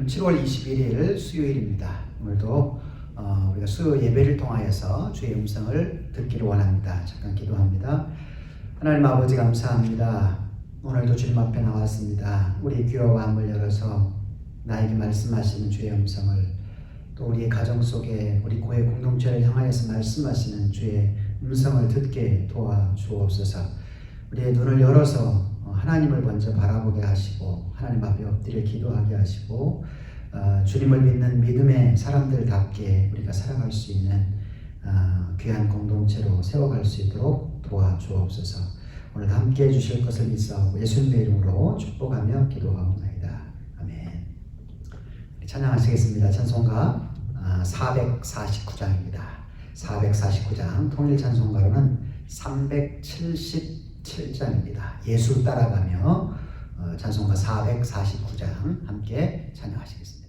오늘은 7월 21일 수요일입니다. 오늘도 우리가 수요 예배를 통하여서 주의 음성을 듣기를 원합니다. 잠깐 기도합니다. 하나님 아버지 감사합니다. 오늘도 주님 앞에 나왔습니다. 우리 귀와 마음을 열어서 나에게 말씀하시는 주의 음성을, 또 우리의 가정 속에 우리 교회 공동체를 향하여서 말씀하시는 주의 음성을 듣게 도와주옵소서. 우리의 눈을 열어서 하나님을 먼저 바라보게 하시고 하나님 앞에 엎드려 기도하게 하시고 주님을 믿는 믿음의 사람들답게 우리가 살아갈 수 있는 귀한 공동체로 세워갈 수 있도록 도와주옵소서. 오늘도 함께 해주실 것을 믿사오고 예수님의 이름으로 축복하며 기도하옵나이다. 아멘. 찬양하시겠습니다. 찬송가 449장입니다. 449장 통일 찬송가로는 377장입니다. 예수 따라가며 찬송가 449장 함께 찬양하시겠습니다.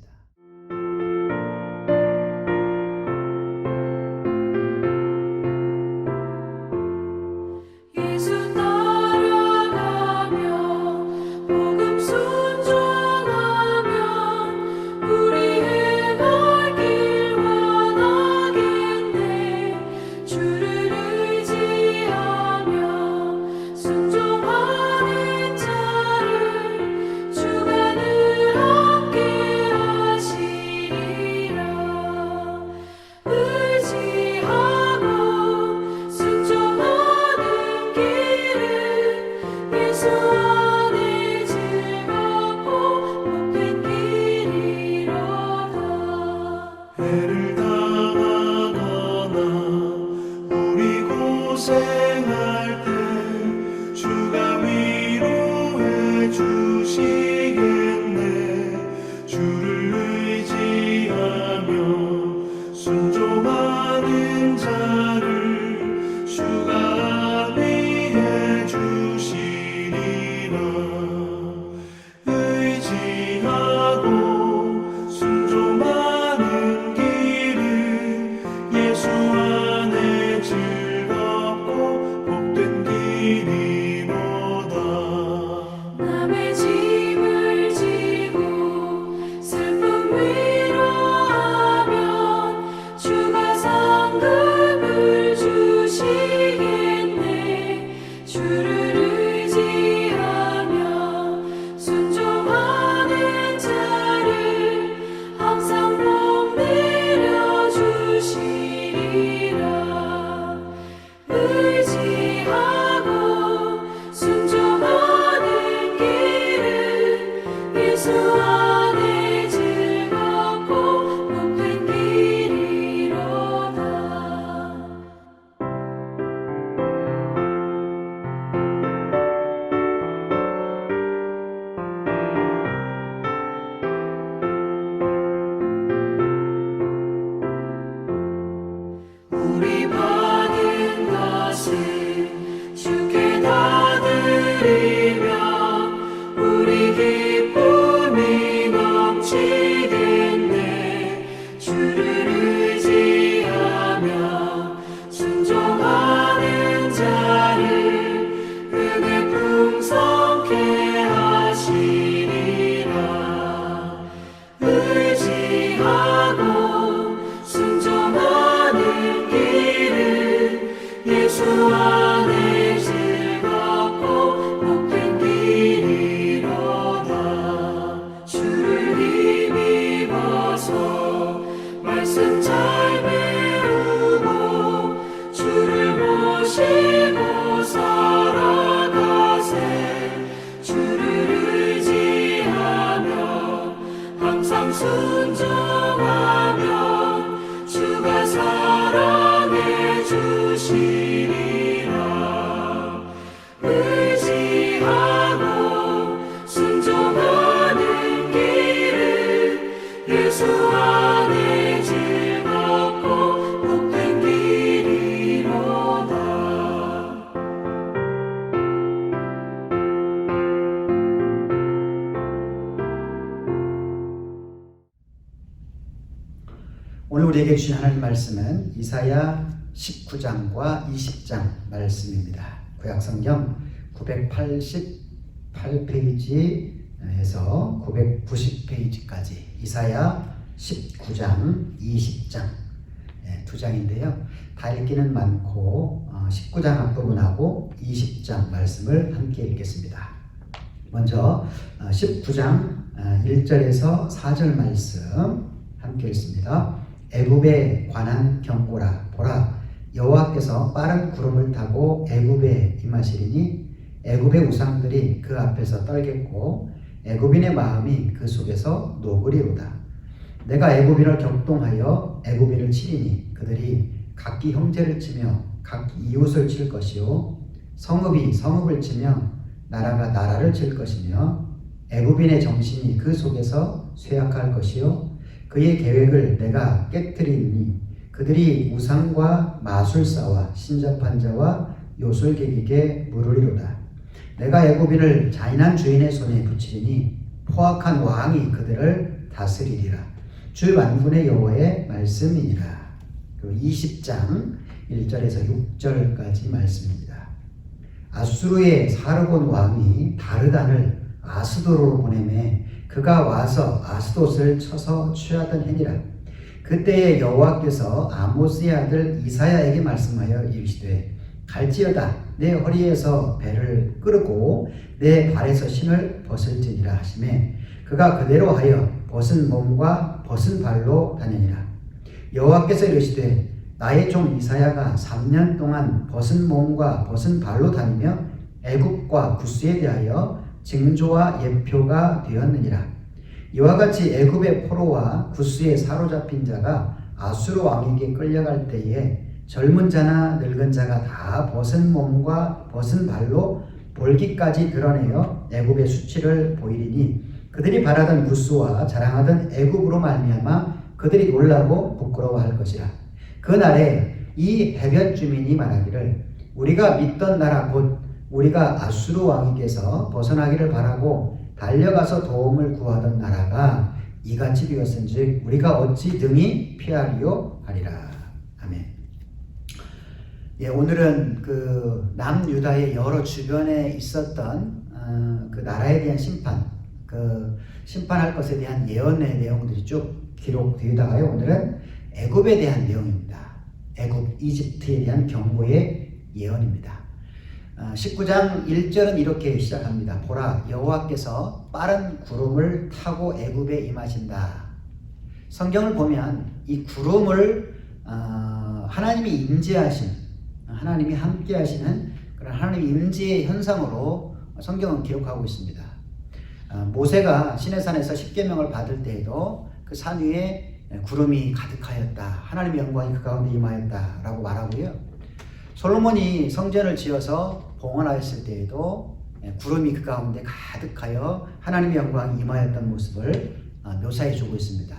오늘 우리에게 주신 하나님 말씀은 이사야 19장과 20장 말씀입니다. 구약성경 988페이지 해서 990페이지까지 이사야 19장, 20장 두 장인데요. 다 읽기는 많고 19장 앞부분하고 20장 말씀을 함께 읽겠습니다. 먼저 19장 1절에서 4절 말씀 함께 읽습니다. 애굽에 관한 경고라. 보라, 여호와께서 빠른 구름을 타고 애굽에 임하시리니 애굽의 우상들이 그 앞에서 떨겠고 애굽인의 마음이 그 속에서 녹으리로다. 내가 애굽인을 격동하여 애굽인을 치리니 그들이 각기 형제를 치며 각 이웃을 칠 것이요 성읍이 성읍을 치며 나라가 나라를 칠 것이며 애굽인의 정신이 그 속에서 쇠약할 것이요 그의 계획을 내가 깨뜨리니 그들이 우상과 마술사와 신접한 자와 요술객에게 물으리로다. 내가 애굽인을 잔인한 주인의 손에 붙이리니 포악한 왕이 그들을 다스리리라. 주 만군의 여호와의 말씀이니라. 20장 1절에서 6절까지 말씀입니다. 아수르의 사르곤 왕이 다르단을 아스도로 보내매 그가 와서 아스돗을 쳐서 취하던 해니라. 그때에 여호와께서 아모스의 아들 이사야에게 말씀하여 이르시되 갈지어다 내 허리에서 배를 끄르고 내 발에서 신을 벗을지니라 하시매 그가 그대로 하여 벗은 몸과 벗은 발로 다니니라. 여호와께서 이르시되 나의 종 이사야가 3년 동안 벗은 몸과 벗은 발로 다니며 애굽과 구스에 대하여 징조와 예표가 되었느니라. 이와 같이 애굽의 포로와 구스에 사로잡힌 자가 아수르 왕에게 끌려갈 때에 젊은 자나 늙은 자가 다 벗은 몸과 벗은 발로 볼기까지 드러내어 애굽의 수치를 보이리니 그들이 바라던 구스와 자랑하던 애굽으로 말미암아 그들이 놀라고 부끄러워할 것이라. 그날에 이 해변 주민이 말하기를 우리가 믿던 나라 곧 우리가 아수르 왕에게서 벗어나기를 바라고 달려가서 도움을 구하던 나라가 이같이 되었은즉 우리가 어찌 등이 피하리요 하리라. 아멘. 오늘은 그 남유다의 여러 주변에 있었던 그 나라에 대한 심판, 그 심판할 것에 대한 예언의 내용들이 쭉 기록되다가요. 오늘은 애굽에 대한 내용입니다. 애굽, 이집트에 대한 경고의 예언입니다. 19장 1절은 이렇게 시작합니다. 보라, 여호와께서 빠른 구름을 타고 애굽에 임하신다. 성경을 보면 이 구름을 하나님이 임재하신, 하나님이 함께 하시는 그런 하나님의 임재의 현상으로 성경은 기록하고 있습니다. 모세가 시내산에서 십계명을 받을 때에도 그 산 위에 구름이 가득하였다. 하나님의 영광이 그 가운데 임하였다라고 말하고요. 솔로몬이 성전을 지어서 봉헌하였을 때에도 구름이 그 가운데 가득하여 하나님의 영광이 임하였던 모습을 묘사해 주고 있습니다.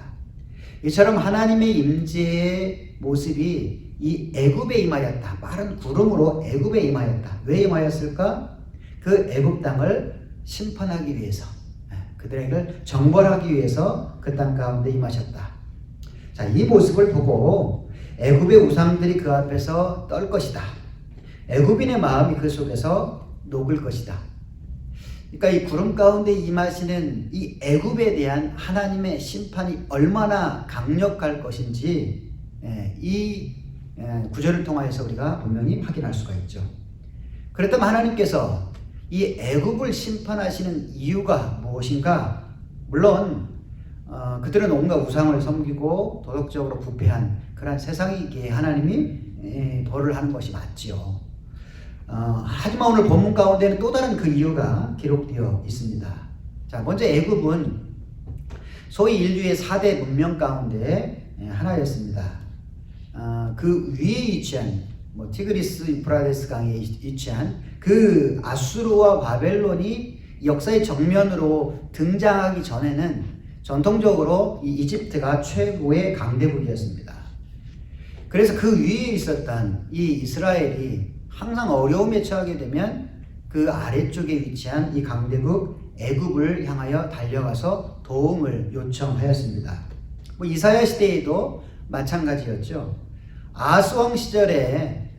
이처럼 하나님의 임재의 모습이 이 애굽에 임하였다. 빠른 구름으로 애굽에 임하였다. 왜 임하였을까? 그 애굽 땅을 심판하기 위해서, 그들에게 정벌하기 위해서 그 땅 가운데 임하셨다. 자, 이 모습을 보고 애굽의 우상들이 그 앞에서 떨 것이다. 애굽인의 마음이 그 속에서 녹을 것이다. 그러니까 이 구름 가운데 임하시는 이 애굽에 대한 하나님의 심판이 얼마나 강력할 것인지 이 구절을 통하여서 우리가 분명히 확인할 수가 있죠. 그렇다면 하나님께서 이 애굽을 심판하시는 이유가 무엇인가? 물론 그들은 온갖 우상을 섬기고 도덕적으로 부패한 그런 세상이기에 하나님이 벌을 하는 것이 맞지요. 하지만 오늘 본문 가운데는 또 다른 그 이유가 기록되어 있습니다. 자, 먼저 애굽은 소위 인류의 4대 문명 가운데 하나였습니다. 그 위에 위치한 티그리스 유프라데스 강에 위치한 그 아수르와 바벨론이 역사의 정면으로 등장하기 전에는 전통적으로 이 이집트가 최고의 강대국이었습니다. 그래서 그 위에 있었던 이 이스라엘이 항상 어려움에 처하게 되면 그 아래쪽에 위치한 이 강대국 애굽을 향하여 달려가서 도움을 요청하였습니다. 이사야 시대에도 마찬가지였죠. 아하스 왕 시절에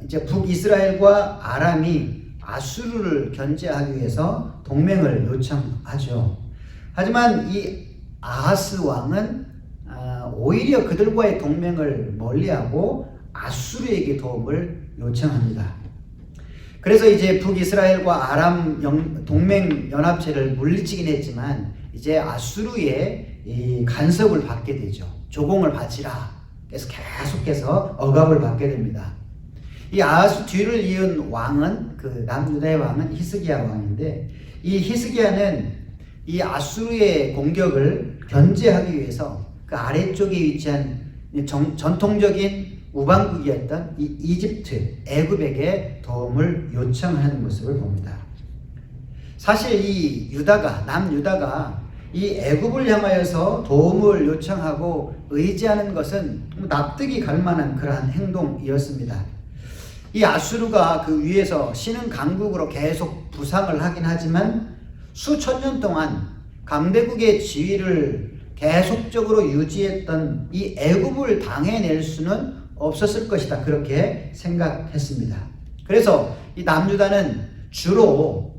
이제 북이스라엘과 아람이 아수르를 견제하기 위해서 동맹을 요청하죠. 하지만 이 아하스 왕은 오히려 그들과의 동맹을 멀리하고 아수르에게 도움을 요청합니다. 그래서 이제 북이스라엘과 아람 동맹 연합체를 물리치긴 했지만 이제 아수르의 이 간섭을 받게 되죠. 조공을 바치라. 그래서 계속해서 억압을 받게 됩니다. 이 아하스 뒤를 이은 왕은 그 남유다의 왕은 히스기야 왕인데 이 히스기야는 이 아수르의 공격을 견제하기 위해서 그 아래쪽에 위치한 전통적인 우방국이었던 이 이집트, 애굽에게 도움을 요청하는 모습을 봅니다. 사실 이 남유다가 이 애굽을 향하여서 도움을 요청하고 의지하는 것은 납득이 갈 만한 그러한 행동이었습니다. 이 아수르가 그 위에서 신흥 강국으로 계속 부상을 하긴 하지만 수천 년 동안 강대국의 지위를 계속적으로 유지했던 이 애굽을 당해낼 수는 없었을 것이다. 그렇게 생각했습니다. 그래서 이 남유다는 주로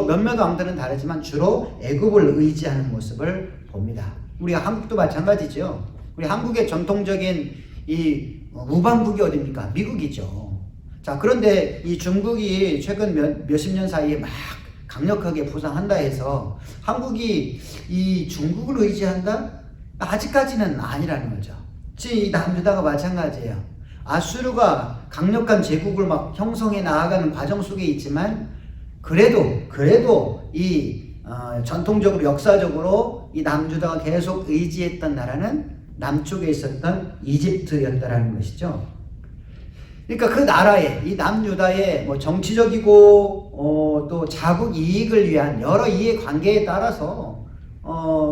몇몇 왕들은 다르지만 주로 애굽을 의지하는 모습을 봅니다. 우리 한국도 마찬가지죠. 우리 한국의 전통적인 이 우방국이 어디입니까? 미국이죠. 자, 그런데 이 중국이 최근 몇십 년 사이에 막 강력하게 부상한다 해서 한국이 이 중국을 의지한다? 아직까지는 아니라는 거죠. 이 남유다가 마찬가지예요. 아수르가 강력한 제국을 막 형성해 나아가는 과정 속에 있지만 그래도 이 전통적으로 역사적으로 이 남유다가 계속 의지했던 나라는 남쪽에 있었던 이집트였다라는 것이죠. 그러니까 그 나라의 이 남유다의 뭐 정치적이고 또 자국 이익을 위한 여러 이해 관계에 따라서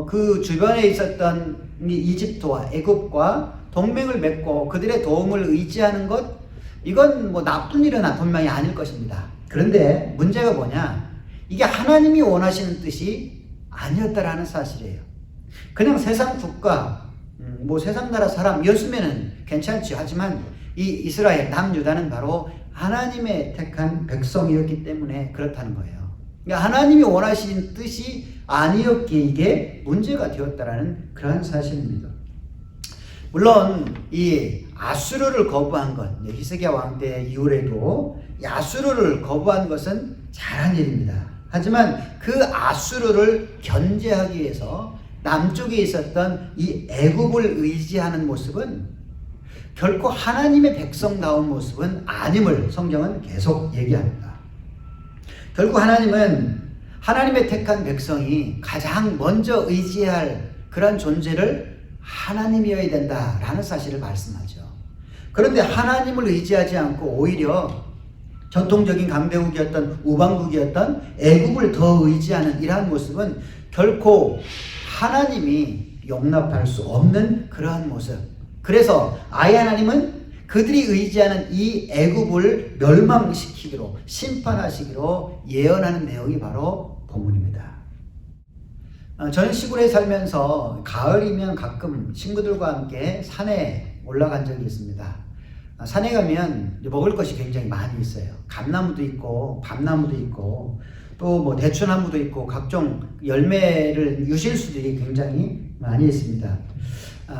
그 주변에 있었던 이 이집트와 애굽과 동맹을 맺고 그들의 도움을 의지하는 것, 이건 뭐 나쁜 일은 분명히 아닐 것입니다. 그런데 문제가 뭐냐? 이게 하나님이 원하시는 뜻이 아니었다라는 사실이에요. 그냥 세상 국가, 뭐 세상 나라 사람이었으면 괜찮지. 하지만 이 이스라엘 남유다는 바로 하나님의 택한 백성이었기 때문에 그렇다는 거예요. 그러니까 하나님이 원하시는 뜻이 아니었기에 이게 문제가 되었다라는 그런 사실입니다. 물론 이 아수르를 거부한 것, 히스기야 왕 때 이후에도 이 아수르를 거부한 것은 잘한 일입니다. 하지만 그 아수르를 견제하기 위해서 남쪽에 있었던 이 애굽을 의지하는 모습은 결코 하나님의 백성다운 모습은 아님을 성경은 계속 얘기합니다. 결국 하나님은 하나님의 택한 백성이 가장 먼저 의지해야 할 그런 존재를 하나님이어야 된다라는 사실을 말씀하죠. 그런데 하나님을 의지하지 않고 오히려 전통적인 강대국이었던 우방국이었던 애굽을 더 의지하는 이러한 모습은 결코 하나님이 용납할 수 없는 그러한 모습. 그래서 아예 하나님은 그들이 의지하는 이 애굽을 멸망시키기로 심판하시기로 예언하는 내용이 바로 본문입니다. 저는 시골에 살면서 가을이면 가끔 친구들과 함께 산에 올라간 적이 있습니다. 산에 가면 먹을 것이 굉장히 많이 있어요. 감나무도 있고 밤나무도 있고 또 뭐 대추나무도 있고 각종 열매를 유실수들이 굉장히 많이 있습니다.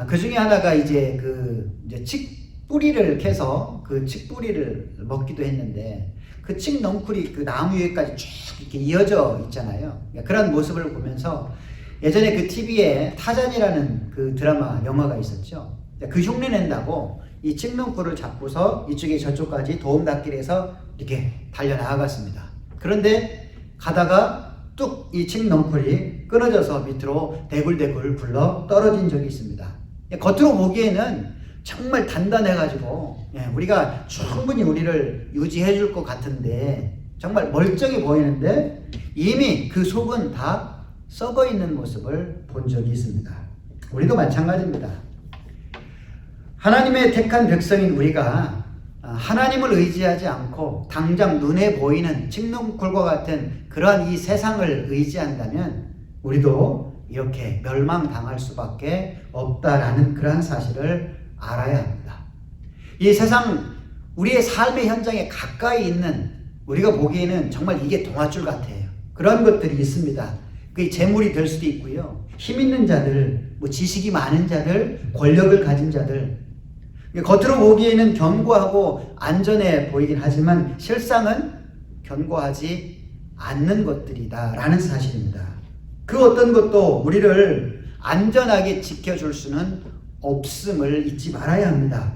그 중에 하나가 이제 칡뿌리를 캐서 그 칡뿌리를 먹기도 했는데 그 칡넝쿨이 그 나무 위에까지 쭉 이렇게 이어져 있잖아요. 그런 모습을 보면서 예전에 그 TV에 타잔이라는 그 드라마 영화가 있었죠. 그 흉내 낸다고 이 칡넝쿨을 잡고서 이쪽에 저쪽까지 도움닫기를 이렇게 달려나갔습니다. 그런데 가다가 뚝 이 칡넝쿨이 끊어져서 밑으로 대굴대굴 굴러 떨어진 적이 있습니다. 겉으로 보기에는 정말 단단해가지고 우리가 충분히 우리를 유지해 줄 것 같은데 정말 멀쩡해 보이는데 이미 그 속은 다 썩어 있는 모습을 본 적이 있습니다. 우리도 마찬가지입니다. 하나님의 택한 백성인 우리가 하나님을 의지하지 않고 당장 눈에 보이는 칡넝쿨과 같은 그러한 이 세상을 의지한다면 우리도 이렇게 멸망당할 수밖에 없다라는 그러한 사실을 알아야 합니다. 이 세상 우리의 삶의 현장에 가까이 있는 우리가 보기에는 정말 이게 동아줄 같아요. 그런 것들이 있습니다. 그게 재물이 될 수도 있고요. 힘 있는 자들, 뭐 지식이 많은 자들, 권력을 가진 자들. 겉으로 보기에는 견고하고 안전해 보이긴 하지만 실상은 견고하지 않는 것들이다라는 사실입니다. 그 어떤 것도 우리를 안전하게 지켜줄 수는 없음을 잊지 말아야 합니다.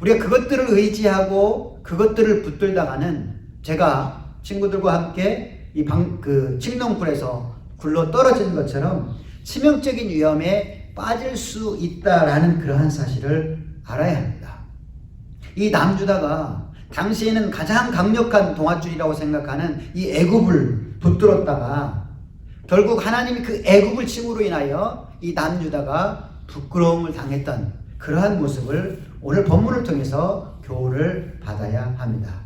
우리가 그것들을 의지하고 그것들을 붙들다가는 제가 친구들과 함께 칡농풀에서 굴러 떨어진 것처럼 치명적인 위험에 빠질 수 있다라는 그러한 사실을 알아야 합니다. 이 남주다가 당시에는 가장 강력한 동아줄이라고 생각하는 이 애굽을 붙들었다가 결국 하나님이 그 애굽을 침으로 인하여 이 남유다가 부끄러움을 당했던 그러한 모습을 오늘 본문을 통해서 교훈을 받아야 합니다.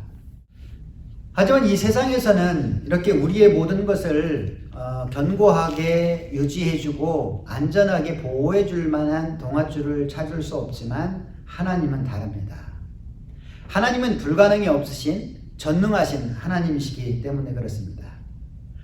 하지만 이 세상에서는 이렇게 우리의 모든 것을 견고하게 유지해주고 안전하게 보호해줄 만한 동아줄을 찾을 수 없지만 하나님은 다릅니다. 하나님은 불가능이 없으신 전능하신 하나님이시기 때문에 그렇습니다.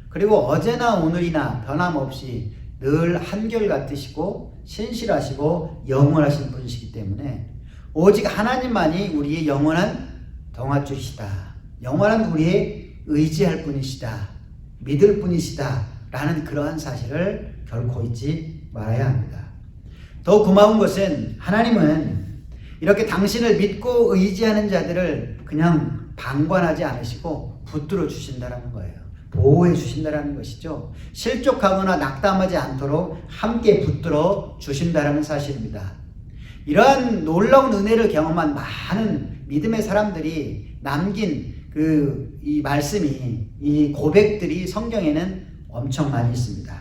그리고 어제나 오늘이나 변함없이 늘 한결같으시고 신실하시고 영원하신 분이시기 때문에 오직 하나님만이 우리의 영원한 동아줄이시다. 영원한 우리의 의지할 분이시다. 믿을 분이시다. 라는 그러한 사실을 결코 잊지 말아야 합니다. 더 고마운 것은 하나님은 이렇게 당신을 믿고 의지하는 자들을 그냥 방관하지 않으시고 붙들어 주신다는 거예요. 보호해 주신다는 것이죠. 실족하거나 낙담하지 않도록 함께 붙들어 주신다는 사실입니다. 이러한 놀라운 은혜를 경험한 많은 믿음의 사람들이 남긴 이 말씀이, 이 고백들이 성경에는 엄청 많이 있습니다.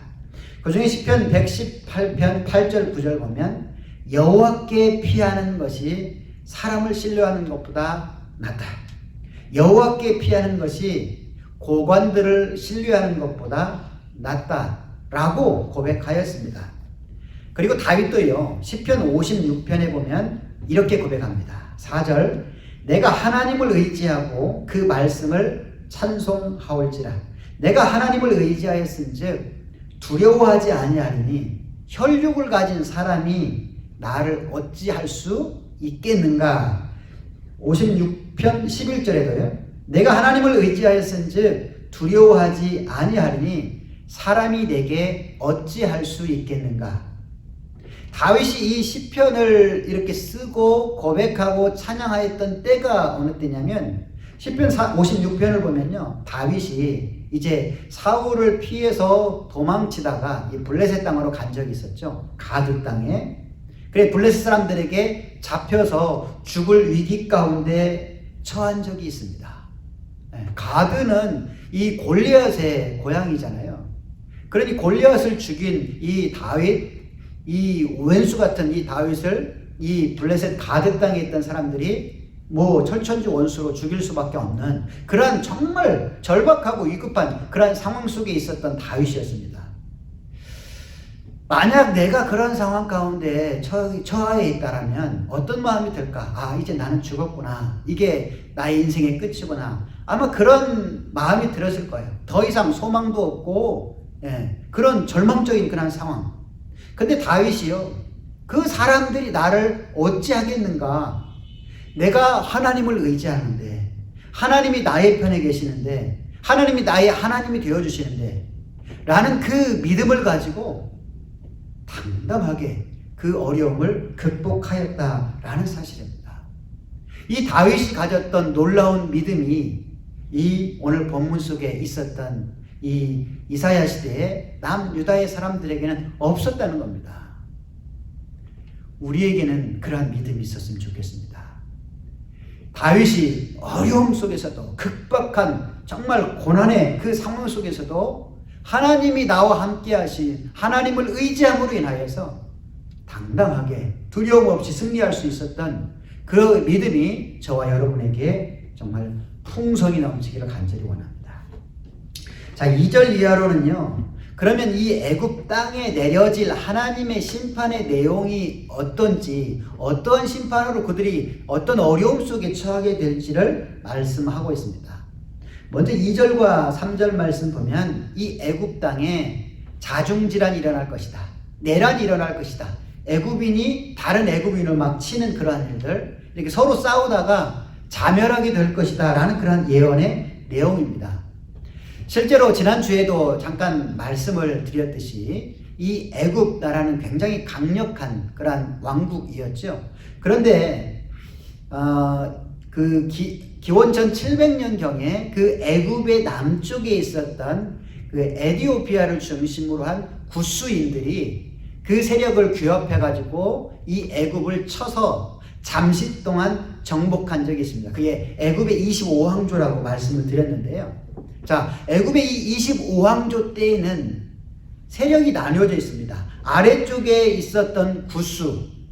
그 중에 시편 118편 8절 9절 보면 여호와께 피하는 것이 사람을 신뢰하는 것보다 낫다. 여호와께 피하는 것이 고관들을 신뢰하는 것보다 낫다라고 고백하였습니다. 그리고 다윗도요. 시편 56편에 보면 이렇게 고백합니다. 4절 내가 하나님을 의지하고 그 말씀을 찬송하올지라. 내가 하나님을 의지하였은즉 두려워하지 아니하리니 혈육을 가진 사람이 나를 어찌할 수 있겠는가. 56편 11절에도요. 내가 하나님을 의지하였은즉 두려워하지 아니하리니 사람이 내게 어찌할 수 있겠는가. 다윗이 이 시편을 이렇게 쓰고 고백하고 찬양하였던 때가 어느 때냐면 시편 56편을 보면요. 다윗이 이제 사울을 피해서 도망치다가 이 블레셋 땅으로 간 적이 있었죠. 가드 땅에. 그래 블레셋 사람들에게 잡혀서 죽을 위기 가운데 처한 적이 있습니다. 가드는 이 골리앗의 고향이잖아요. 그러니 골리앗을 죽인 이 다윗, 이 왼수 같은 이 다윗을 이 블레셋 가드 땅에 있던 사람들이 뭐 철천지 원수로 죽일 수밖에 없는 그러한 정말 절박하고 위급한 그러한 상황 속에 있었던 다윗이었습니다. 만약 내가 그런 상황 가운데 처하에 있다라면 어떤 마음이 들까? 아, 이제 나는 죽었구나. 이게 나의 인생의 끝이구나. 아마 그런 마음이 들었을 거예요. 더 이상 소망도 없고, 그런 절망적인 그런 상황. 근데 다윗이요. 그 사람들이 나를 어찌하겠는가? 내가 하나님을 의지하는데, 하나님이 나의 편에 계시는데, 하나님이 나의 하나님이 되어주시는데, 라는 그 믿음을 가지고 당당하게 그 어려움을 극복하였다라는 사실입니다. 이 다윗이 가졌던 놀라운 믿음이 이 오늘 본문 속에 있었던 이 이사야 시대의 남유다의 사람들에게는 없었다는 겁니다. 우리에게는 그러한 믿음이 있었으면 좋겠습니다. 다윗이 어려움 속에서도 극박한 정말 고난의 그 상황 속에서도 하나님이 나와 함께 하신 하나님을 의지함으로 인하여서 당당하게 두려움 없이 승리할 수 있었던 그 믿음이 저와 여러분에게 정말 풍성이 넘치기를 간절히 원합니다. 자, 2절 이하로는요. 그러면 이 애굽 땅에 내려질 하나님의 심판의 내용이 어떤지, 어떤 심판으로 그들이 어떤 어려움 속에 처하게 될지를 말씀하고 있습니다. 먼저 2절과 3절 말씀 보면 이 애굽 땅에 자중질환이 일어날 것이다. 내란이 일어날 것이다. 애굽인이 다른 애굽인을 막 치는 그러한 일들, 이렇게 서로 싸우다가 자멸하게 될 것이다 라는 그런 예언의 내용입니다. 실제로 지난주에도 잠깐 말씀을 드렸듯이 이 애굽 나라는 굉장히 강력한 그러한 왕국이었죠. 그런데 기원전 700년경에 그 애굽의 남쪽에 있었던 그 에디오피아를 중심으로 한 구스인들이 그 세력을 규합해가지고 이 애굽을 쳐서 잠시 동안 정복한 적이 있습니다. 그게 애굽의 25왕조라고 말씀을 드렸는데요. 자, 애굽의 이 25왕조 때에는 세력이 나뉘어져 있습니다. 아래쪽에 있었던 구스,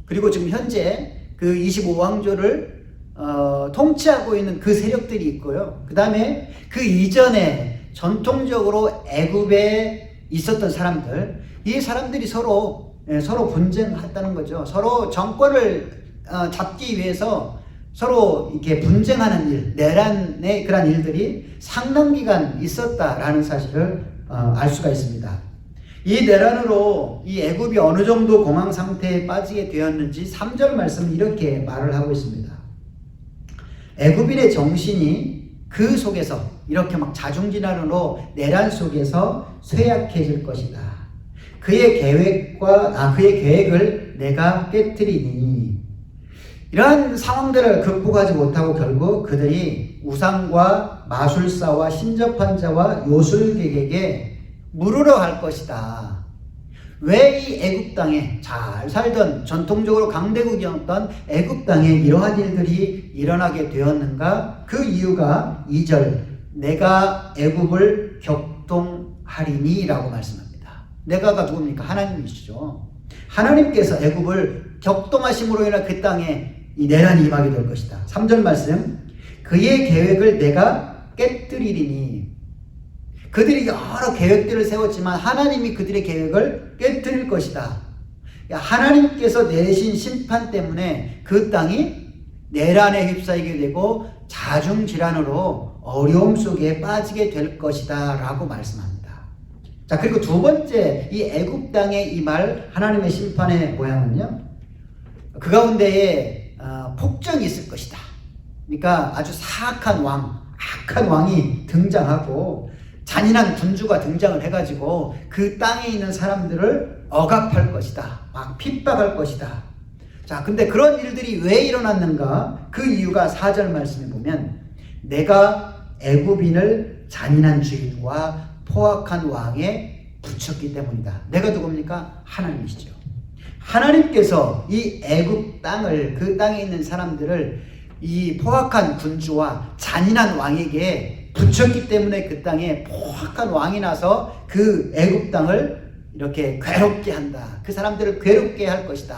그리고 지금 현재 그 25왕조를 통치하고 있는 그 세력들이 있고요. 그 다음에 그 이전에 전통적으로 애굽에 있었던 사람들, 이 사람들이 서로 분쟁했다는 거죠. 서로 정권을 잡기 위해서 서로 이렇게 분쟁하는 일, 내란의 그런 일들이 상당 기간 있었다라는 사실을 알 수가 있습니다. 이 내란으로 이 애굽이 어느 정도 공황 상태에 빠지게 되었는지 3절 말씀은 이렇게 말을 하고 있습니다. 애굽인의 정신이 그 속에서 이렇게 막 자중질환으로 내란 속에서 쇠약해질 것이다. 그의 계획을 내가 깨뜨리니. 이러한 상황들을 극복하지 못하고 결국 그들이 우상과 마술사와 신접한 자와 요술객에게 물으러 갈 것이다. 왜 이 애굽 땅에 잘 살던 전통적으로 강대국이었던 애굽 땅에 이러한 일들이 일어나게 되었는가? 그 이유가 2절 내가 애굽을 격동하리니 라고 말씀합니다. 내가가 누굽니까? 하나님이시죠. 하나님께서 애굽을 격동하심으로 인해 그 땅에 이 내란이 임하게 될 것이다. 3절 말씀 그의 계획을 내가 깨뜨리리니. 그들이 여러 계획들을 세웠지만 하나님이 그들의 계획을 깨뜨릴 것이다. 하나님께서 내신 심판 때문에 그 땅이 내란에 휩싸이게 되고 자중질환으로 어려움 속에 빠지게 될 것이다 라고 말씀합니다. 자, 그리고 두 번째 이 애굽 땅에 임할 하나님의 심판의 모양은요, 그 가운데에 폭정이 있을 것이다. 그러니까 아주 사악한 왕, 악한 왕이 등장하고 잔인한 군주가 등장을 해가지고 그 땅에 있는 사람들을 억압할 것이다. 막 핍박할 것이다. 자, 근데 그런 일들이 왜 일어났는가? 그 이유가 4절 말씀에 보면 내가 애굽인을 잔인한 주인과 포악한 왕에 붙였기 때문이다. 내가 누굽니까? 하나님이시죠. 하나님께서 이 애굽 땅을, 그 땅에 있는 사람들을 이 포악한 군주와 잔인한 왕에게 붙였기 때문에 그 땅에 포악한 왕이 나서 그 애굽 땅을 이렇게 괴롭게 한다. 그 사람들을 괴롭게 할 것이다.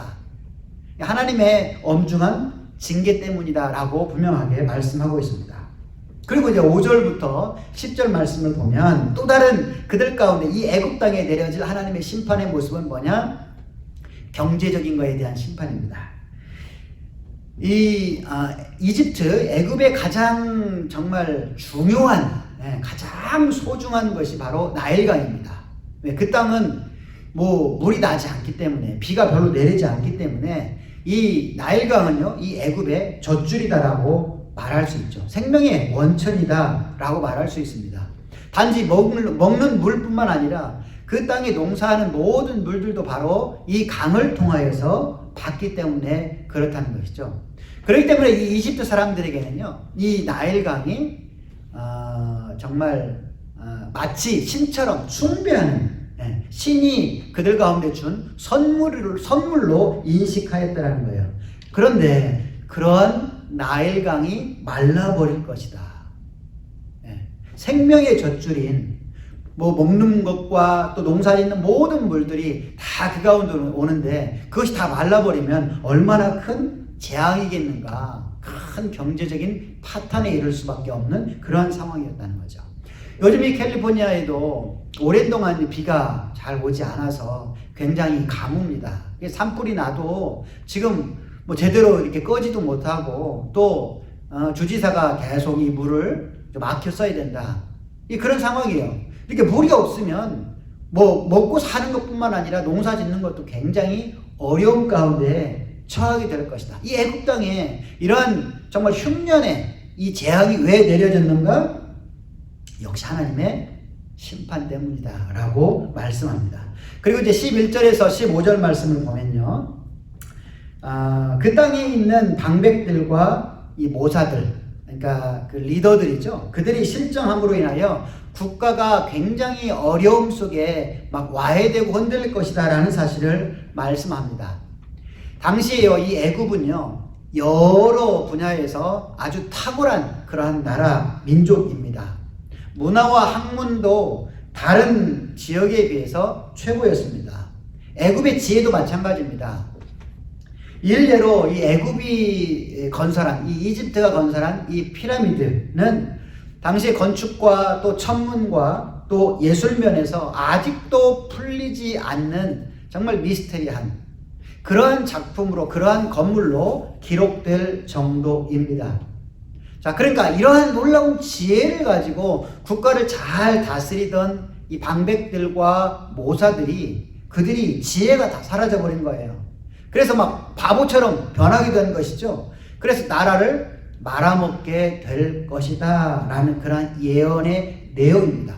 하나님의 엄중한 징계 때문이다 라고 분명하게 말씀하고 있습니다. 그리고 이제 5절부터 10절 말씀을 보면 또 다른 그들 가운데 이 애굽 땅에 내려질 하나님의 심판의 모습은 뭐냐? 경제적인 것에 대한 심판입니다. 이집트, 애굽의 가장 정말 중요한, 가장 소중한 것이 바로 나일강입니다. 그 땅은 뭐 물이 나지 않기 때문에, 비가 별로 내리지 않기 때문에 이 나일강은요, 이 애굽의 젖줄이다라고 말할 수 있죠. 생명의 원천이다라고 말할 수 있습니다. 단지 먹는 물뿐만 아니라 그 땅에 농사하는 모든 물들도 바로 이 강을 통하여서 받기 때문에 그렇다는 것이죠. 그렇기 때문에 이 이집트 사람들에게는요, 이 나일강이 정말 마치 신처럼 숭배하는, 신이 그들 가운데 준 선물로 인식하였다는 거예요. 그런데 그런 나일강이 말라버릴 것이다. 생명의 젖줄인 먹는 것과 또 농사짓는 모든 물들이 다 그 가운데 오는데 그것이 다 말라버리면 얼마나 큰 재앙이겠는가. 큰 경제적인 파탄에 이를 수밖에 없는 그러한 상황이었다는 거죠. 요즘 이 캘리포니아에도 오랜 동안 비가 잘 오지 않아서 굉장히 가뭄입니다. 산불이 나도 지금 뭐 제대로 이렇게 꺼지도 못하고 또 주지사가 계속 이 물을 좀 아껴 써야 된다. 그런 상황이에요. 이렇게 물이 없으면 뭐 먹고 사는 것뿐만 아니라 농사 짓는 것도 굉장히 어려운 가운데 처하게 될 것이다. 이 애굽 땅에 이러한 정말 흉년의 이 재앙이 왜 내려졌는가? 역시 하나님의 심판 때문이다 라고 말씀합니다. 그리고 이제 11절에서 15절 말씀을 보면요, 그 땅에 있는 방백들과 이 모사들, 그러니까 그 리더들이죠, 그들이 실정함으로 인하여 국가가 굉장히 어려움 속에 막 와해되고 흔들릴 것이다 라는 사실을 말씀합니다. 당시에요, 이 애굽은요 여러 분야에서 아주 탁월한 그러한 나라 민족입니다. 문화와 학문도 다른 지역에 비해서 최고였습니다. 애굽의 지혜도 마찬가지입니다. 일례로 이 애굽이 건설한, 이 이집트가 건설한 이 피라미드는 당시의 건축과 또 천문과 또 예술면에서 아직도 풀리지 않는 정말 미스테리한 그러한 작품으로, 그러한 건물로 기록될 정도입니다. 자, 그러니까 이러한 놀라운 지혜를 가지고 국가를 잘 다스리던 이 방백들과 모사들이, 그들이 지혜가 다 사라져버린 거예요. 그래서 막 바보처럼 변하게 된 것이죠. 그래서 나라를 말아먹게 될 것이다 라는 그런 예언의 내용입니다.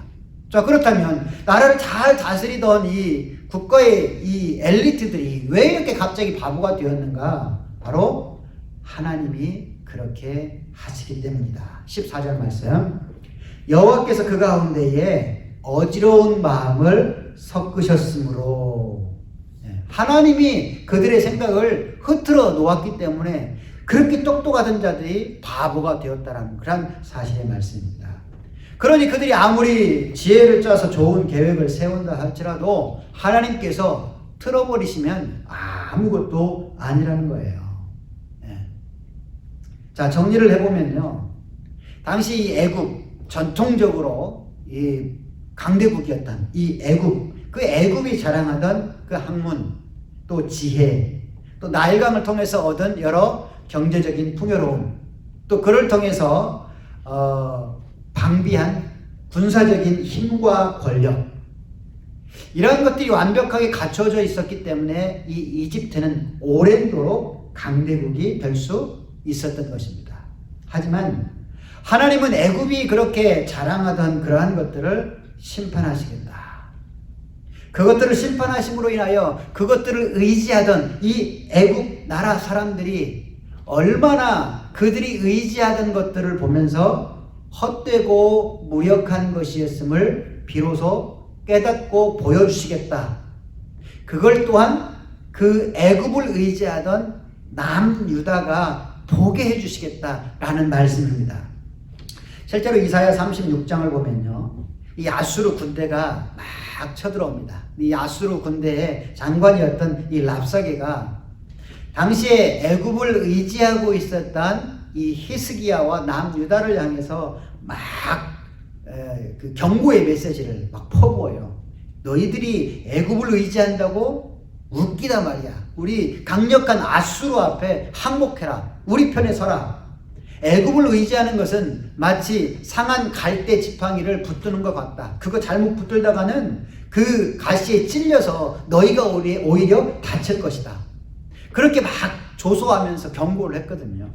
자, 그렇다면 나라를 잘 다스리던 이 국가의 이 엘리트들이 왜 이렇게 갑자기 바보가 되었는가? 바로 하나님이 그렇게 하시기 때문이다. 14절 말씀, 여호와께서 그 가운데에 어지러운 마음을 섞으셨으므로, 하나님이 그들의 생각을 흐트러 놓았기 때문에 그렇게 똑똑하던 자들이 바보가 되었다는 그런 사실의 말씀입니다. 그러니 그들이 아무리 지혜를 짜서 좋은 계획을 세운다 할지라도 하나님께서 틀어버리시면 아무것도 아니라는 거예요. 자, 정리를 해보면요, 당시 이 애굽, 전통적으로 이 강대국이었던 이 애굽, 그 애굽이 자랑하던 그 학문, 또 지혜, 또 나일강을 통해서 얻은 여러 경제적인 풍요로움, 또 그를 통해서 방비한 군사적인 힘과 권력, 이런 것들이 완벽하게 갖춰져 있었기 때문에 이 이집트는 오랜도록 강대국이 될 수 있었던 것입니다. 하지만 하나님은 애굽이 그렇게 자랑하던 그러한 것들을 심판하시겠다. 그것들을 심판하심으로 인하여 그것들을 의지하던 이 애굽 나라 사람들이 얼마나 그들이 의지하던 것들을 보면서 헛되고 무력한 것이었음을 비로소 깨닫고 보여주시겠다. 그걸 또한 그 애굽을 의지하던 남유다가 보게 해주시겠다라는 말씀입니다. 실제로 이사야 36장을 보면요, 이 아수르 군대가 막 쳐들어옵니다. 이 아수르 군대의 장관이었던 이 랍사게가 당시에 애굽을 의지하고 있었던 이 히스기야와 남유다를 향해서 막 그 경고의 메시지를 막 퍼부어요. 너희들이 애굽을 의지한다고? 웃기다 말이야. 우리 강력한 아수르 앞에 항복해라. 우리 편에 서라. 애굽을 의지하는 것은 마치 상한 갈대 지팡이를 붙드는 것 같다. 그거 잘못 붙들다가는 그 가시에 찔려서 너희가 오히려 다칠 것이다. 그렇게 막 조소하면서 경고를 했거든요.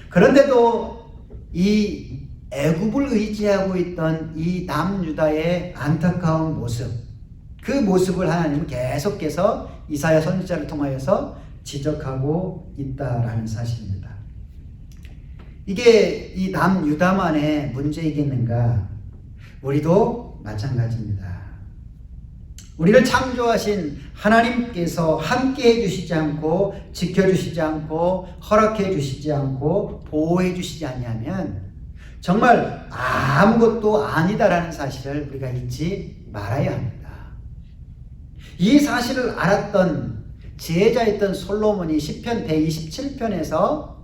그런데도 이 애굽을 의지하고 있던 이 남유다의 안타까운 모습, 그 모습을 하나님은 계속해서 이사야 선지자를 통하여서 지적하고 있다라는 사실입니다. 이게 이 남유다만의 문제이겠는가? 우리도 마찬가지입니다. 우리를 창조하신 하나님께서 함께 해주시지 않고, 지켜주시지 않고, 허락해 주시지 않고, 보호해 주시지 않냐면 정말 아무것도 아니다라는 사실을 우리가 잊지 말아야 합니다. 이 사실을 알았던 지혜자였던 솔로몬이 시편 127편에서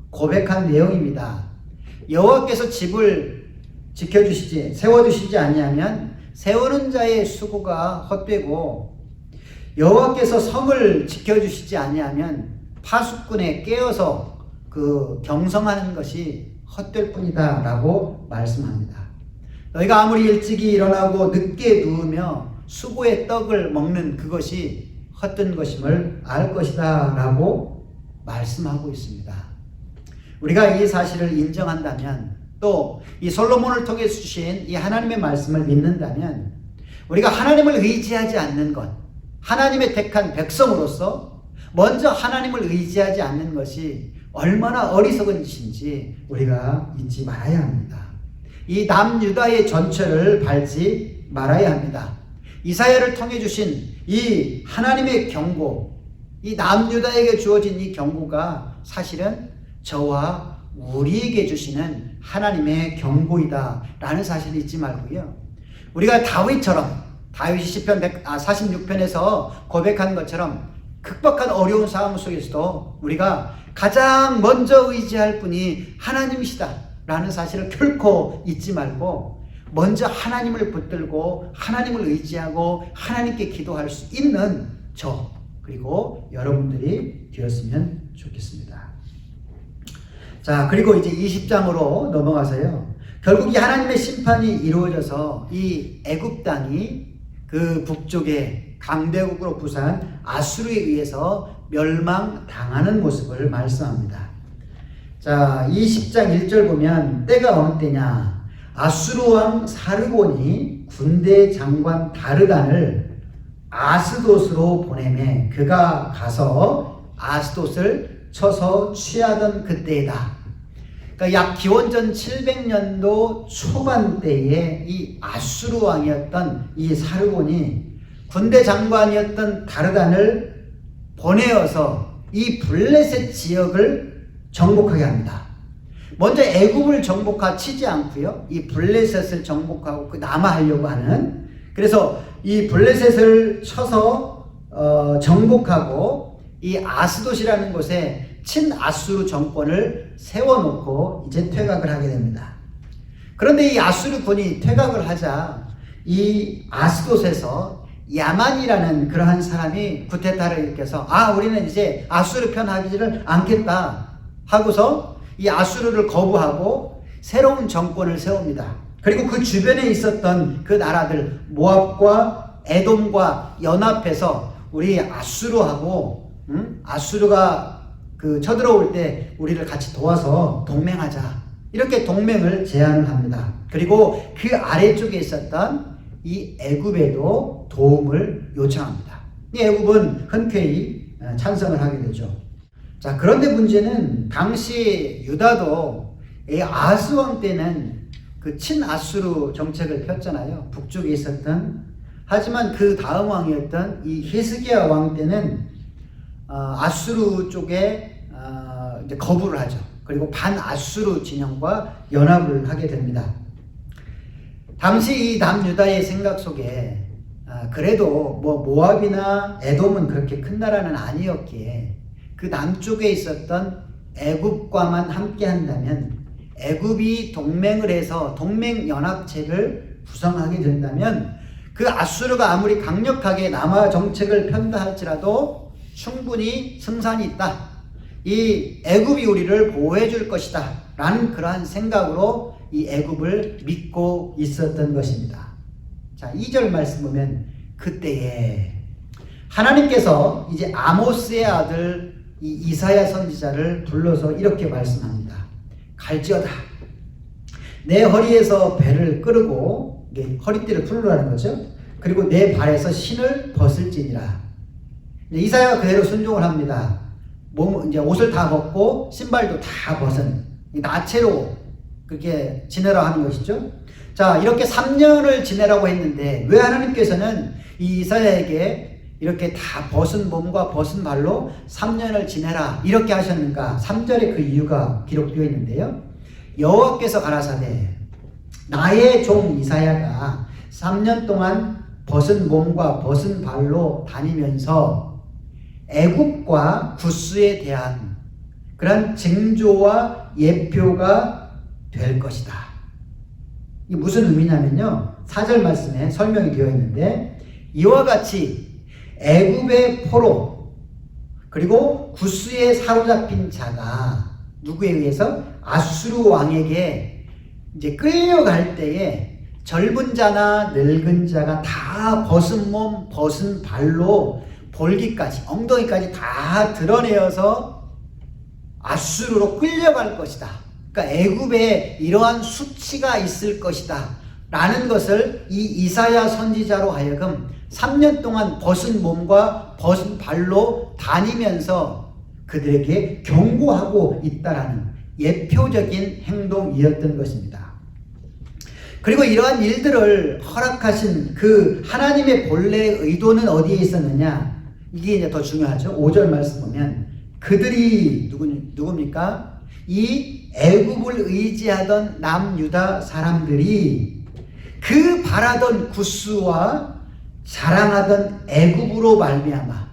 고백한 내용입니다. 여호와께서 집을 지켜주시지, 세워주시지 아니하면 세우는 자의 수고가 헛되고, 여호와께서 성을 지켜주시지 아니하면 파수꾼에 깨어서 그 경성하는 것이 헛될 뿐이다 라고 말씀합니다. 너희가 아무리 일찍이 일어나고 늦게 누우며 수고의 떡을 먹는 그것이 헛된 것임을 알 것이다 라고 말씀하고 있습니다. 우리가 이 사실을 인정한다면, 또 이 솔로몬을 통해 주신 이 하나님의 말씀을 믿는다면, 우리가 하나님을 의지하지 않는 것, 하나님의 택한 백성으로서 먼저 하나님을 의지하지 않는 것이 얼마나 어리석은 짓인지 우리가 잊지 말아야 합니다. 이 남유다의 전철을 밟지 말아야 합니다. 이사야를 통해 주신 이 하나님의 경고, 이 남유다에게 주어진 이 경고가 사실은 저와 우리에게 주시는 하나님의 경고이다 라는 사실을 잊지 말고요. 우리가 다윗처럼, 다윗이 시편 46편에서 고백한 것처럼 극박한 어려운 상황 속에서도 우리가 가장 먼저 의지할 분이 하나님이시다 라는 사실을 결코 잊지 말고 먼저 하나님을 붙들고 하나님을 의지하고 하나님께 기도할 수 있는 저, 그리고 여러분들이 되었으면 좋겠습니다. 자, 그리고 이제 20장으로 넘어가서요. 결국 이 하나님의 심판이 이루어져서 이 애굽 땅이 그 북쪽에 강대국으로 부산 아수르에 의해서 멸망당하는 모습을 말씀합니다. 자, 20장 1절 보면 때가 어느 때냐, 아수르 왕 사르곤이 군대 장관 다르단을 아스돗으로 보내매 그가 가서 아스돗을 쳐서 취하던 그때이다. 그러니까 약 기원전 700년도 초반대에 이 아수르 왕이었던 이 사르곤이 군대 장관이었던 다르단을 보내어서 이 블레셋 지역을 정복하게 합니다. 먼저 애굽을 정복하지 않고요, 이 블레셋을 정복하고 그 남하하려고 하는, 그래서 이 블레셋을 쳐서 정복하고 이 아스돗이라는 곳에 친아수르 정권을 세워놓고 이제 퇴각을 하게 됩니다. 그런데 이 아수르 군이 퇴각을 하자 이 아스돗에서 야만이라는 그러한 사람이 쿠데타를 일으켜서 우리는 이제 아수르 편 하지를 않겠다 하고서 이 아수르를 거부하고 새로운 정권을 세웁니다. 그리고 그 주변에 있었던 그 나라들 모압과 에돔과 연합해서 우리 아수르하고 아수르가 그 쳐들어올 때 우리를 같이 도와서 동맹하자, 이렇게 동맹을 제안을 합니다. 그리고 그 아래쪽에 있었던 이 애굽에도 도움을 요청합니다. 이 애굽은 흔쾌히 찬성을 하게 되죠. 자, 그런데 문제는 당시 유다도 이 아하스 왕 때는 그 친아수르 정책을 폈잖아요. 북쪽에 있었던. 하지만 그 다음 왕이었던 이 히스기야 왕 때는 아수르 쪽에 이제 거부를 하죠. 그리고 반아수르 진영과 연합을 하게 됩니다. 당시 이 남유다의 생각 속에 그래도 뭐 모압이나 에돔은 그렇게 큰 나라는 아니었기에 그 남쪽에 있었던 애굽과만 함께 한다면, 애굽이 동맹을 해서 동맹연합체를 구성하게 된다면 그 아수르가 아무리 강력하게 남하 정책을 편다 할지라도 충분히 승산이 있다, 이 애굽이 우리를 보호해 줄 것이다 라는 그러한 생각으로 이 애굽을 믿고 있었던 것입니다. 자, 2절 말씀 보면 그때에 하나님께서 이제 아모스의 아들 이 이사야 선지자를 불러서 이렇게 말씀합니다. 갈지어다, 내 허리에서 배를 끌고, 허리띠를 풀으라는 거죠. 그리고 내 발에서 신을 벗을지니라. 이사야가 그대로 순종을 합니다. 이제 옷을 다 벗고 신발도 다 벗은 나체로 그렇게 지내라 하는 것이죠. 자, 이렇게 3년을 지내라고 했는데 왜 하나님께서는 이 이사야에게 이렇게 다 벗은 몸과 벗은 발로 3년을 지내라 이렇게 하셨는가? 3절에 그 이유가 기록되어 있는데요. 여호와께서 가라사대 나의 종 이사야가 3년 동안 벗은 몸과 벗은 발로 다니면서 애굽과 구스에 대한 그런 징조와 예표가 될 것이다. 이게 무슨 의미냐면요, 4절 말씀에 설명이 되어 있는데 이와 같이 애굽의 포로 그리고 구스에 사로잡힌 자가 누구에 의해서? 아수르 왕에게 이제 끌려갈 때에 젊은 자나 늙은 자가 다 벗은 몸, 벗은 발로 볼기까지, 엉덩이까지 다 드러내어서 아수르로 끌려갈 것이다. 그러니까 애굽에 이러한 수치가 있을 것이다. 라는 것을 이 이사야 선지자로 하여금 3년 동안 벗은 몸과 벗은 발로 다니면서 그들에게 경고하고 있다라는 예표적인 행동이었던 것입니다. 그리고 이러한 일들을 허락하신 그 하나님의 본래의 의도는 어디에 있었느냐? 이게 이제 더 중요하죠. 5절 말씀 보면 그들이 누굽니까? 이 애굽을 의지하던 남유다 사람들이 그 바라던 구스와 자랑하던 애굽으로 말미암아,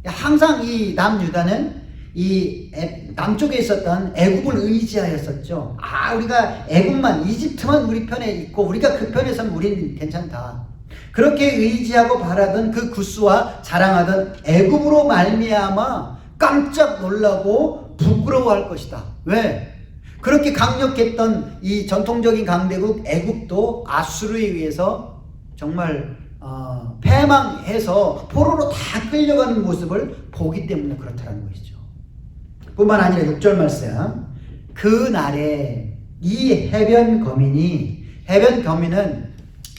항상 이 남유다는 이 남쪽에 있었던 애굽을 의지하였었죠. 우리가 애굽만, 이집트만 우리 편에 있고 우리가 그 편에서는 우리는 괜찮다. 그렇게 의지하고 바라던 그 구스와 자랑하던 애굽으로 말미암아 깜짝 놀라고 부끄러워할 것이다. 왜? 그렇게 강력했던 이 전통적인 강대국 애굽도 아수르에 의해서 정말 패망해서 포로로 다 끌려가는 모습을 보기 때문에 그렇다는 것이죠. 뿐만 아니라 6절 말씀, 그 날에 이 해변 거민은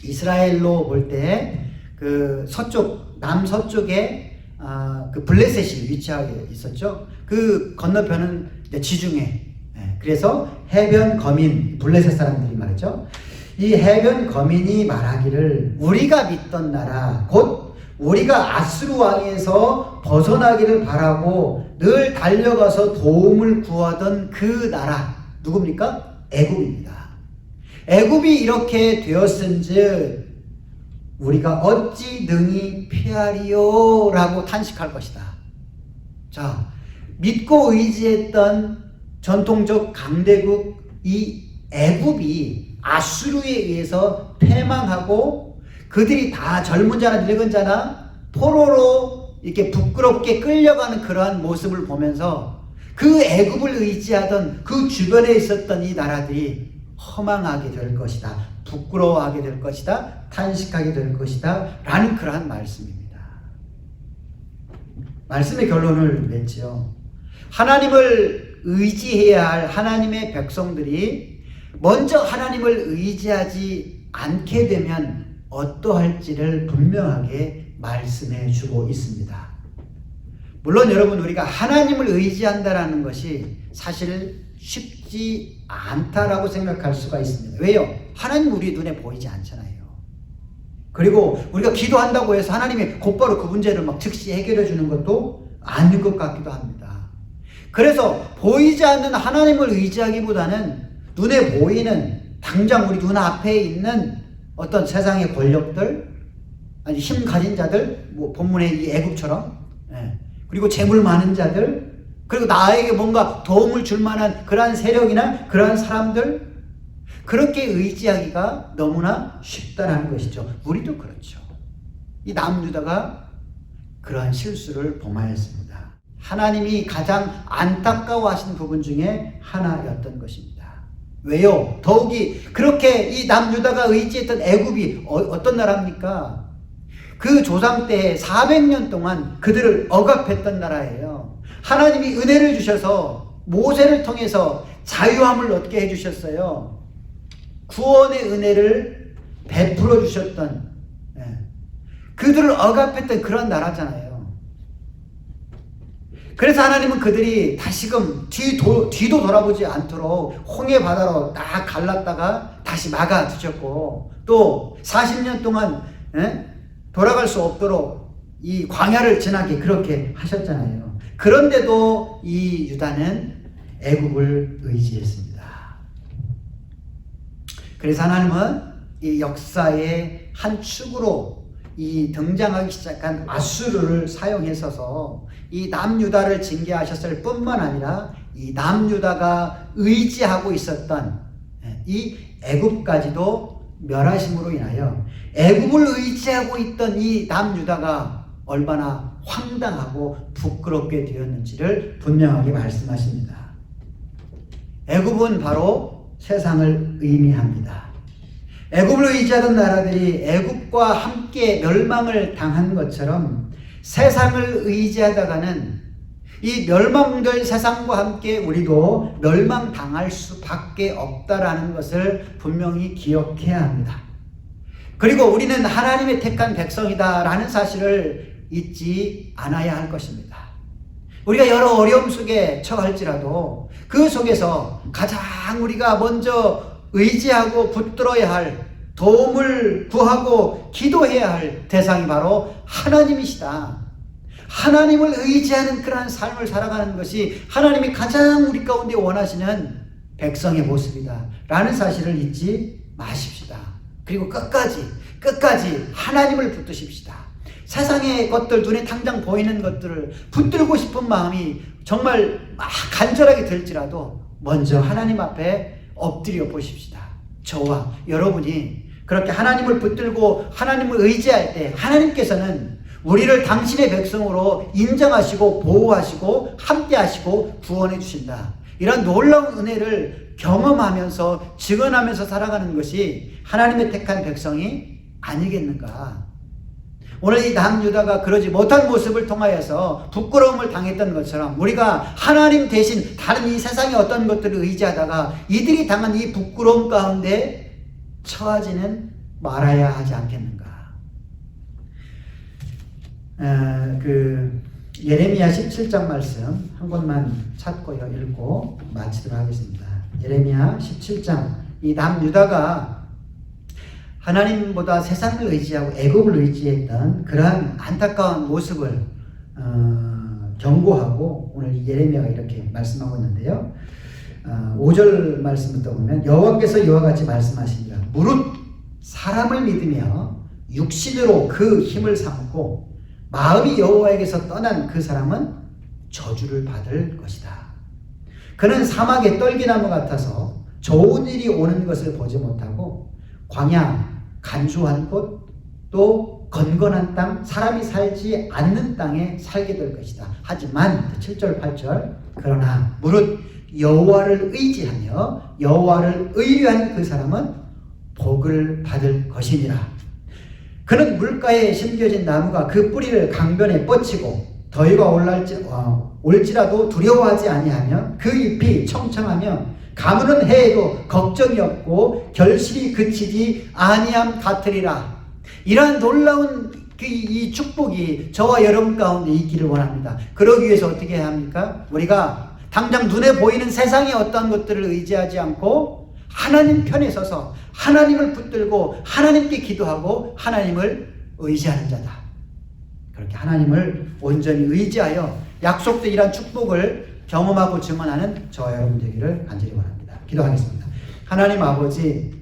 이스라엘로 볼 때 그 서쪽, 남서쪽에 그 블레셋이 위치하게 있었죠. 그 건너편은 지중해. 그래서 해변 거민, 블레셋 사람들이 말했죠. 이 해변 거민이 말하기를 우리가 믿던 나라, 곧 우리가 아수르 왕에서 벗어나기를 바라고 늘 달려가서 도움을 구하던 그 나라, 누굽니까? 애굽입니다. 애굽이 이렇게 되었은즉 우리가 어찌 능히 피하리요? 라고 탄식할 것이다. 자, 믿고 의지했던 전통적 강대국 이 애굽이 아수르에 의해서 패망하고 그들이 다 젊은 자나 늙은 자나 포로로 이렇게 부끄럽게 끌려가는 그러한 모습을 보면서 그 애굽을 의지하던 그 주변에 있었던 이 나라들이 허망하게 될 것이다. 부끄러워하게 될 것이다. 탄식하게 될 것이다. 라는 그러한 말씀입니다. 말씀의 결론을 냈지요. 하나님을 의지해야 할 하나님의 백성들이 먼저 하나님을 의지하지 않게 되면 어떠할지를 분명하게 말씀해 주고 있습니다. 물론 여러분, 우리가 하나님을 의지한다라는 것이 사실 쉽지 않다라고 생각할 수가 있습니다. 왜요? 하나님 우리 눈에 보이지 않잖아요. 그리고 우리가 기도한다고 해서 하나님이 곧바로 그 문제를 막 즉시 해결해 주는 것도 아닐 것 같기도 합니다. 그래서 보이지 않는 하나님을 의지하기보다는 눈에 보이는 당장 우리 눈앞에 있는 어떤 세상의 권력들, 아니 힘 가진 자들, 뭐 본문의 이 애굽처럼, 그리고 재물 많은 자들, 그리고 나에게 뭔가 도움을 줄 만한 그러한 세력이나 그러한 사람들, 그렇게 의지하기가 너무나 쉽다라는 것이죠. 우리도 그렇죠. 이 남유다가 그러한 실수를 범하였습니다. 하나님이 가장 안타까워하신 부분 중에 하나였던 것입니다. 왜요? 더욱이 그렇게 이 남유다가 의지했던 애굽이 어떤 나라입니까? 그 조상 때 400년 동안 그들을 억압했던 나라예요. 하나님이 은혜를 주셔서 모세를 통해서 자유함을 얻게 해주셨어요. 구원의 은혜를 베풀어 주셨던, 그들을 억압했던 그런 나라잖아요. 그래서 하나님은 그들이 다시금 뒤도 돌아보지 않도록 홍해 바다로 딱 갈랐다가 다시 막아 두셨고, 또 40년 동안 돌아갈 수 없도록 이 광야를 지나게 그렇게 하셨잖아요. 그런데도 이 유다는 애굽을 의지했습니다. 그래서 하나님은 이 역사의 한 축으로 이 등장하기 시작한 아수르를 사용했어서 이 남유다를 징계하셨을 뿐만 아니라 이 남유다가 의지하고 있었던 이 애굽까지도 멸하심으로 인하여 애굽을 의지하고 있던 이 남유다가 얼마나 황당하고 부끄럽게 되었는지를 분명하게 말씀하십니다. 애굽은 바로 세상을 의미합니다. 애굽을 의지하던 나라들이 애굽과 함께 멸망을 당한 것처럼 세상을 의지하다가는 이 멸망될 세상과 함께 우리도 멸망당할 수밖에 없다라는 것을 분명히 기억해야 합니다. 그리고 우리는 하나님의 택한 백성이다라는 사실을 잊지 않아야 할 것입니다. 우리가 여러 어려움 속에 처할지라도 그 속에서 가장 우리가 먼저 의지하고 붙들어야 할, 도움을 구하고 기도해야 할 대상이 바로 하나님이시다. 하나님을 의지하는 그러한 삶을 살아가는 것이 하나님이 가장 우리 가운데 원하시는 백성의 모습이다 라는 사실을 잊지 마십시다. 그리고 끝까지 하나님을 붙드십시다. 세상의 것들, 눈에 당장 보이는 것들을 붙들고 싶은 마음이 정말 간절하게 들지라도 먼저 하나님 앞에 엎드려 보십시다. 저와 여러분이 그렇게 하나님을 붙들고 하나님을 의지할 때 하나님께서는 우리를 당신의 백성으로 인정하시고 보호하시고 함께하시고 구원해 주신다. 이런 놀라운 은혜를 경험하면서 증언하면서 살아가는 것이 하나님의 택한 백성이 아니겠는가. 오늘 이 남유다가 그러지 못한 모습을 통하여서 부끄러움을 당했던 것처럼 우리가 하나님 대신 다른 이 세상의 어떤 것들을 의지하다가 이들이 당한 이 부끄러움 가운데 처하지는 말아야 하지 않겠는가. 예레미야 17장 말씀 한 권만 찾고요, 읽고 마치도록 하겠습니다. 예레미야 17장, 이 남유다가 하나님보다 세상을 의지하고 애굽을 의지했던 그러한 안타까운 모습을 경고하고 오늘 예레미야가 이렇게 말씀하고 있는데요. 5절 말씀부터 보면 여호와께서 이와 같이 말씀하십니다. 무릇 사람을 믿으며 육신으로 그 힘을 삼고 마음이 여호와에게서 떠난 그 사람은 저주를 받을 것이다. 그는 사막의 떨기나무 같아서 좋은 일이 오는 것을 보지 못하고 광야, 간소한 곳, 또 건건한 땅, 사람이 살지 않는 땅에 살게 될 것이다. 하지만 7절, 8절 그러나 무릇 여호와를 의지하며 여호와를 의뢰한 그 사람은 복을 받을 것이니라. 그는 물가에 심겨진 나무가 그 뿌리를 강변에 뻗치고 더위가 올지라도 두려워하지 아니하며 그 잎이 청청하며 가무는 해에도 걱정이 없고 결실이 그치지 아니함 같으리라. 이러한 놀라운 이 축복이 저와 여러분 가운데 있기를 원합니다. 그러기 위해서 어떻게 해야 합니까? 우리가 당장 눈에 보이는 세상의 어떠한 것들을 의지하지 않고 하나님 편에 서서 하나님을 붙들고 하나님께 기도하고 하나님을 의지하는 자다. 그렇게 하나님을 온전히 의지하여 약속된 이러한 축복을 경험하고 증언하는 저와 여러분 되기를 간절히 원합니다. 기도하겠습니다. 하나님 아버지,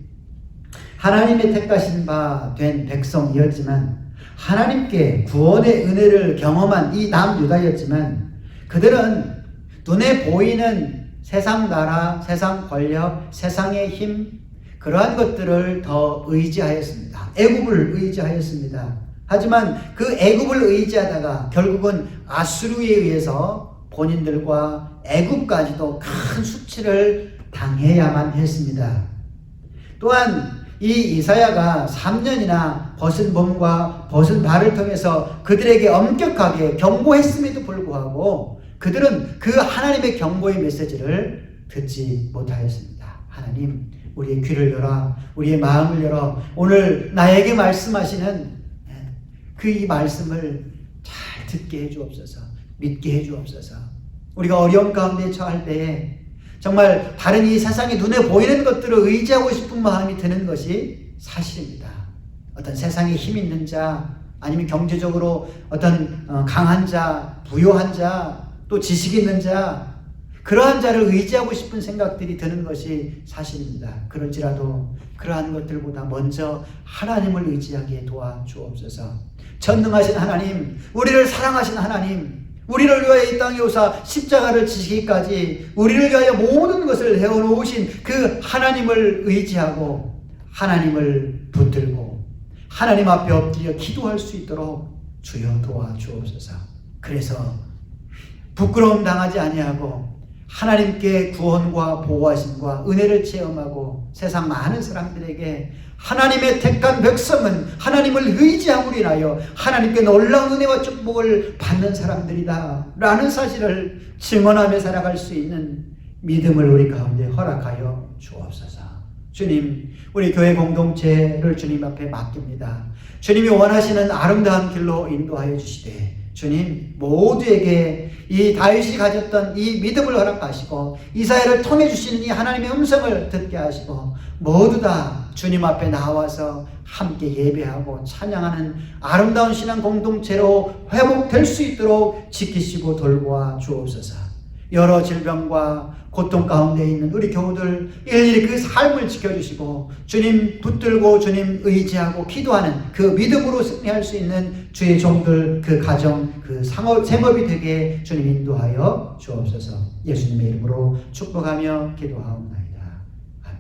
하나님의 택하신 바 된 백성이었지만 하나님께 구원의 은혜를 경험한 이 남유다였지만 그들은 눈에 보이는 세상 나라, 세상 권력, 세상의 힘 그러한 것들을 더 의지하였습니다. 애굽을 의지하였습니다. 하지만 그 애굽을 의지하다가 결국은 아수르에 의해서 본인들과 애굽까지도 큰 수치를 당해야만 했습니다. 또한 이 이사야가 3년이나 벗은 몸과 벗은 발을 통해서 그들에게 엄격하게 경고했음에도 불구하고 그들은 그 하나님의 경고의 메시지를 듣지 못하였습니다. 하나님, 우리의 귀를 열어, 우리의 마음을 열어 오늘 나에게 말씀하시는 그 이 말씀을 잘 듣게 해주옵소서. 믿게 해주옵소서. 우리가 어려움 가운데 처할 때에 정말 다른 이 세상에 눈에 보이는 것들을 의지하고 싶은 마음이 드는 것이 사실입니다. 어떤 세상에 힘 있는 자, 아니면 경제적으로 어떤 강한 자, 부유한 자, 또 지식 있는 자, 그러한 자를 의지하고 싶은 생각들이 드는 것이 사실입니다. 그럴지라도 그러한 것들보다 먼저 하나님을 의지하게 도와주옵소서. 전능하신 하나님, 우리를 사랑하신 하나님, 우리를 위하여 이 땅에 오사 십자가를 지시기까지 우리를 위하여 모든 것을 해오신 그 하나님을 의지하고 하나님을 붙들고 하나님 앞에 엎드려 기도할 수 있도록 주여 도와주옵소서. 그래서 부끄러움 당하지 아니하고 하나님께 구원과 보호하심과 은혜를 체험하고 세상 많은 사람들에게 하나님의 택한 백성은 하나님을 의지함으로 인하여 하나님께 놀라운 은혜와 축복을 받는 사람들이다 라는 사실을 증언하며 살아갈 수 있는 믿음을 우리 가운데 허락하여 주옵소서. 주님, 우리 교회 공동체를 주님 앞에 맡깁니다. 주님이 원하시는 아름다운 길로 인도하여 주시되 주님, 모두에게 이 다윗이 가졌던 이 믿음을 허락하시고 이사야를 통해 주시는 이 하나님의 음성을 듣게 하시고 모두 다 주님 앞에 나와서 함께 예배하고 찬양하는 아름다운 신앙 공동체로 회복될 수 있도록 지키시고 돌보아 주옵소서. 여러 질병과 고통 가운데 있는 우리 교우들 일일이 그 삶을 지켜주시고 주님 붙들고 주님 의지하고 기도하는 그 믿음으로 승리할 수 있는 주의 종들 그 가정 그 생업이 되게 주님 인도하여 주옵소서. 예수님의 이름으로 축복하며 기도하옵나이다. 아멘.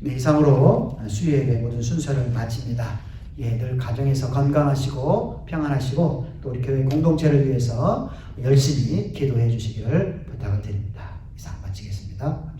네, 이상으로 수요예배 모든 순서를 마칩니다. 예, 늘 가정에서 건강하시고 평안하시고 또 우리 교회 공동체를 위해서 열심히 기도해 주시기를 부탁을 드립니다. 이상 마치겠습니다.